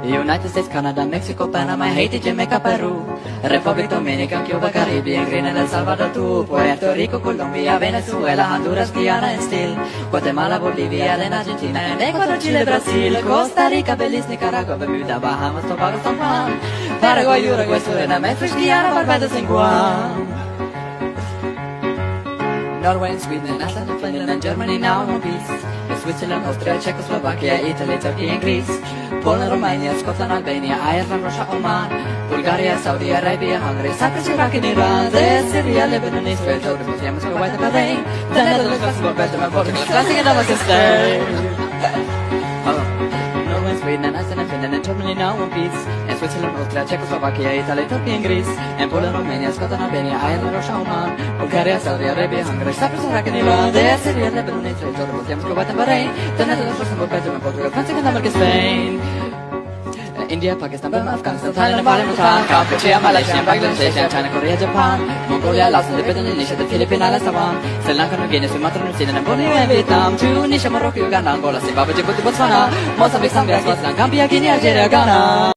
United States, Canada, Mexico, Panama, Haiti, Jamaica, Peru, Republic Dominicana, Cuba, Caribbean, Grenada, El Salvador, Puerto Rico, Colombia, Venezuela, Honduras, Guyana, and still Guatemala, Bolivia, then Argentina, and Ecuador, Chile, Brazil, Costa Rica, Belize, Nicaragua, Bermuda, Bahamas, Tobago, San Juan, Paraguay, Uruguay, Suriname, Mexico, Guyana, Barbados, and Guam. Norway and Sweden, Iceland and Finland and Germany now in peace. Switzerland, Austria, Czechoslovakia, Italy, Turkey and Greece. Poland, Romania, Scotland, Albania, Ireland, Russia, Oman, Bulgaria, Saudi Arabia, Hungary, Cyprus, Iraq and Iran, Syria, Lebanon, Israel, Jordan, Muslims, Kuwait and Bahrain, the Netherlands, Luxembourg, Belgium and Portugal, classic and Denmark and Norway, Sweden, and Iceland and Finland and Germany now in peace. And Switzerland, Austria, Czechoslovakia, Italy, Turkey and Greece. And Poland, Romania, Scotland, Albania, Ireland, Russia, Oman, Bulgaria, Saudi Arabia, Hungary, Cyprus, Iraq and Iran, Syria, Lebanon, Israel, Jordan, Muslims, Kuwait and Bahrain, the Netherlands, Luxembourg, Belgium and Portugal, France and Denmark and Spain. India, Pakistan, Burma, Afghanistan, Thailand, Nepal, Bhutan, Cambodia, Malaysia, Bangladesh, China, Korea, Japan, Mongolia, Laos, Lebanon, Indonesia, the Philippines, Islands, Taiwan, Sri Lanka, New Guinea, Sumatra, New Zealand, Bolivia, and Vietnam, Tunisia, Morocco, Uganda, Angola, Zimbabwe, Djibouti, Botswana, Mozambique, Zambia, Swaziland, Gambia, Guinea, Algeria, Ghana.